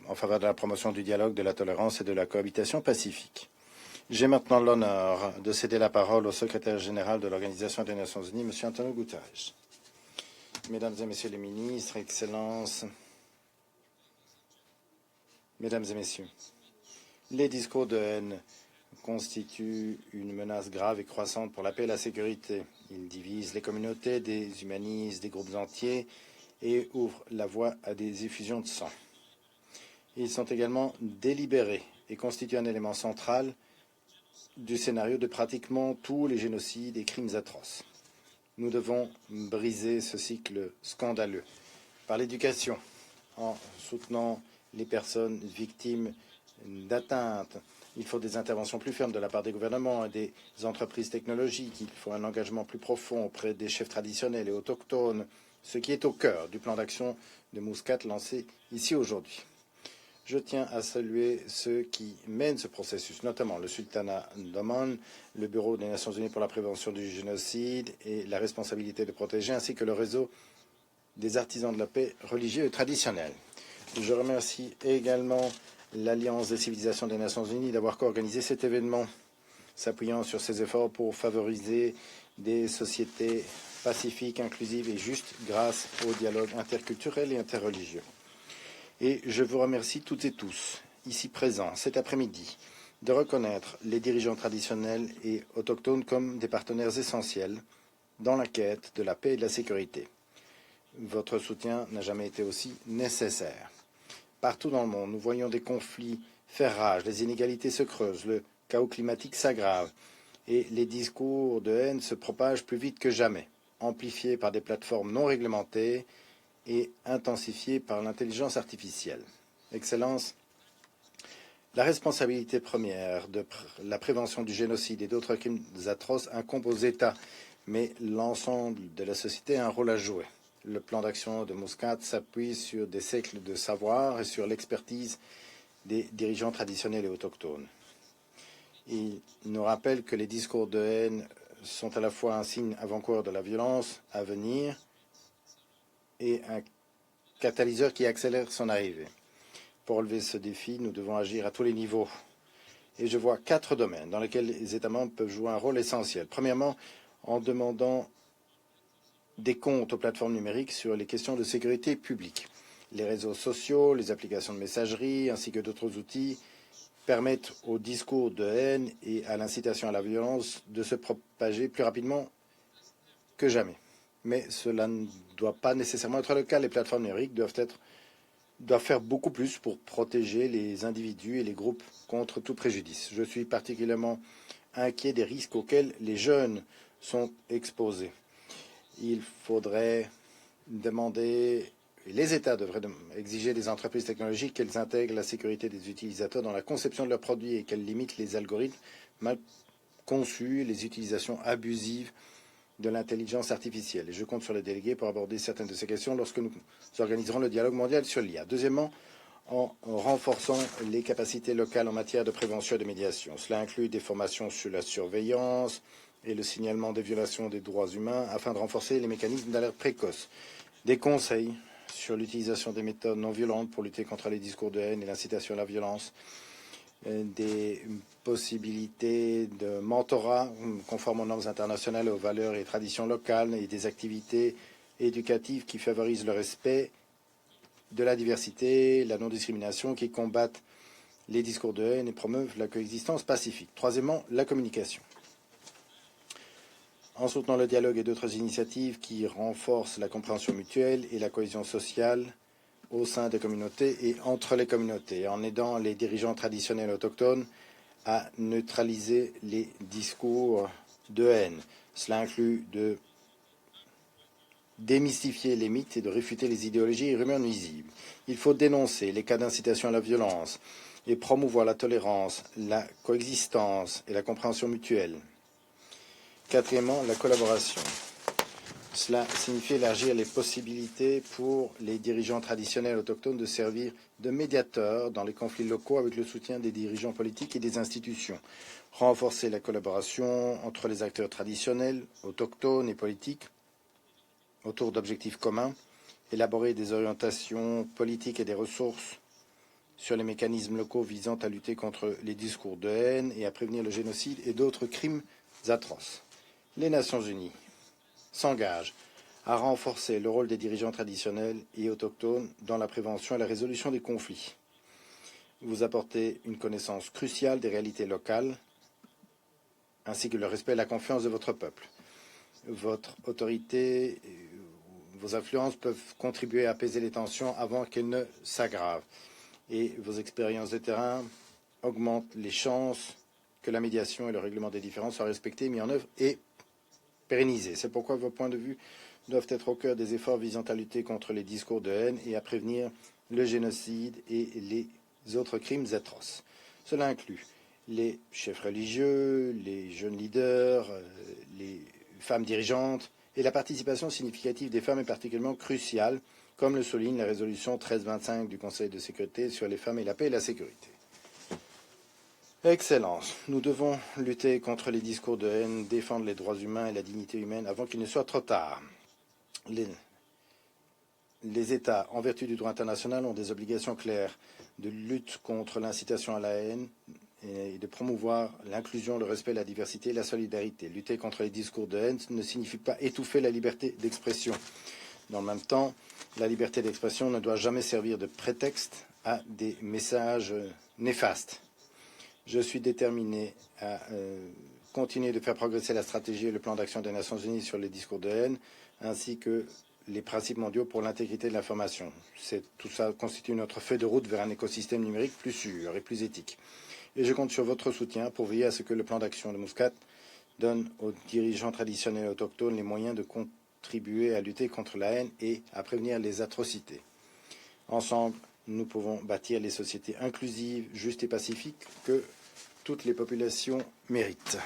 en faveur de la promotion du dialogue, de la tolérance et de la cohabitation pacifique. J'ai maintenant l'honneur de céder la parole au secrétaire général de l'Organisation des Nations Unies, M. Antonio Guterres. Mesdames et Messieurs les ministres, Excellences, Mesdames et Messieurs, les discours de haine constituent une menace grave et croissante pour la paix et la sécurité. Ils divisent les communautés, déshumanisent des groupes entiers et ouvrent la voie à des effusions de sang. Ils sont également délibérés et constituent un élément central du scénario de pratiquement tous les génocides et crimes atroces. Nous devons briser ce cycle scandaleux par l'éducation, en soutenant les personnes victimes d'atteintes. Il faut des interventions plus fermes de la part des gouvernements et des entreprises technologiques. Il faut un engagement plus profond auprès des chefs traditionnels et autochtones, ce qui est au cœur du plan d'action de Muscat lancé ici aujourd'hui. Je tiens à saluer ceux qui mènent ce processus, notamment le sultanat d'Oman, le Bureau des Nations Unies pour la prévention du génocide et la responsabilité de protéger, ainsi que le réseau des artisans de la paix religieux et traditionnels. Je remercie également l'Alliance des civilisations des Nations Unies d'avoir co-organisé cet événement, s'appuyant sur ses efforts pour favoriser des sociétés pacifiques, inclusives et justes grâce au dialogue interculturel et interreligieux. Et je vous remercie toutes et tous, ici présents cet après-midi, de reconnaître les dirigeants traditionnels et autochtones comme des partenaires essentiels dans la quête de la paix et de la sécurité. Votre soutien n'a jamais été aussi nécessaire. Partout dans le monde, nous voyons des conflits faire rage, les inégalités se creusent, le chaos climatique s'aggrave et les discours de haine se propagent plus vite que jamais, amplifiés par des plateformes non réglementées et intensifié par l'intelligence artificielle. Excellences, la responsabilité première de la prévention du génocide et d'autres crimes atroces incombe aux États, mais l'ensemble de la société a un rôle à jouer. Le plan d'action de Muscat s'appuie sur des siècles de savoir et sur l'expertise des dirigeants traditionnels et autochtones. Il nous rappelle que les discours de haine sont à la fois un signe avant-coureur de la violence à venir et un catalyseur qui accélère son arrivée. Pour relever ce défi, nous devons agir à tous les niveaux. Et je vois 4 domaines dans lesquels les États membres peuvent jouer un rôle essentiel. Premièrement, en demandant des comptes aux plateformes numériques sur les questions de sécurité publique. Les réseaux sociaux, les applications de messagerie, ainsi que d'autres outils permettent au discours de haine et à l'incitation à la violence de se propager plus rapidement que jamais. Mais cela ne doit pas nécessairement être le cas. Les plateformes numériques doivent faire beaucoup plus pour protéger les individus et les groupes contre tout préjudice. Je suis particulièrement inquiet des risques auxquels les jeunes sont exposés. Il faudrait demander, et les États devraient exiger des entreprises technologiques qu'elles intègrent la sécurité des utilisateurs dans la conception de leurs produits et qu'elles limitent les algorithmes mal conçus, les utilisations abusives de l'intelligence artificielle. Et je compte sur les délégués pour aborder certaines de ces questions lorsque nous organiserons le dialogue mondial sur l'IA. Deuxièmement, en renforçant les capacités locales en matière de prévention et de médiation. Cela inclut des formations sur la surveillance et le signalement des violations des droits humains afin de renforcer les mécanismes d'alerte précoce. Des conseils sur l'utilisation des méthodes non violentes pour lutter contre les discours de haine et l'incitation à la violence. Des possibilités de mentorat conformes aux normes internationales, aux valeurs et traditions locales et des activités éducatives qui favorisent le respect de la diversité, la non-discrimination, qui combattent les discours de haine et promeuvent la coexistence pacifique. Troisièmement, la communication. En soutenant le dialogue et d'autres initiatives qui renforcent la compréhension mutuelle et la cohésion sociale au sein des communautés et entre les communautés, en aidant les dirigeants traditionnels autochtones à neutraliser les discours de haine. Cela inclut de démystifier les mythes et de réfuter les idéologies et rumeurs nuisibles. Il faut dénoncer les cas d'incitation à la violence et promouvoir la tolérance, la coexistence et la compréhension mutuelle. Quatrièmement, la collaboration. Cela signifie élargir les possibilités pour les dirigeants traditionnels autochtones de servir de médiateurs dans les conflits locaux avec le soutien des dirigeants politiques et des institutions. Renforcer la collaboration entre les acteurs traditionnels, autochtones et politiques autour d'objectifs communs. Élaborer des orientations politiques et des ressources sur les mécanismes locaux visant à lutter contre les discours de haine et à prévenir le génocide et d'autres crimes atroces. Les Nations unies s'engagent à renforcer le rôle des dirigeants traditionnels et autochtones dans la prévention et la résolution des conflits. Vous apportez une connaissance cruciale des réalités locales, ainsi que le respect et la confiance de votre peuple. Votre autorité, vos influences peuvent contribuer à apaiser les tensions avant qu'elles ne s'aggravent. Et vos expériences de terrain augmentent les chances que la médiation et le règlement des différends soient respectés, mis en œuvre et pérennisés. C'est pourquoi vos points de vue doivent être au cœur des efforts visant à lutter contre les discours de haine et à prévenir le génocide et les autres crimes atroces. Cela inclut les chefs religieux, les jeunes leaders, les femmes dirigeantes, et la participation significative des femmes est particulièrement cruciale, comme le souligne la résolution 1325 du Conseil de sécurité sur les femmes et la paix et la sécurité. Excellence, nous devons lutter contre les discours de haine, défendre les droits humains et la dignité humaine avant qu'il ne soit trop tard. Les États, en vertu du droit international, ont des obligations claires de lutte contre l'incitation à la haine et de promouvoir l'inclusion, le respect, la diversité et la solidarité. Lutter contre les discours de haine ne signifie pas étouffer la liberté d'expression. Dans le même temps, la liberté d'expression ne doit jamais servir de prétexte à des messages néfastes. Je suis déterminé à continuer de faire progresser la stratégie et le plan d'action des Nations Unies sur les discours de haine, ainsi que les principes mondiaux pour l'intégrité de l'information. Tout ça constitue notre feuille de route vers un écosystème numérique plus sûr et plus éthique. Et je compte sur votre soutien pour veiller à ce que le plan d'action de Muscat donne aux dirigeants traditionnels autochtones les moyens de contribuer à lutter contre la haine et à prévenir les atrocités. Ensemble, nous pouvons bâtir les sociétés inclusives, justes et pacifiques que toutes les populations méritent.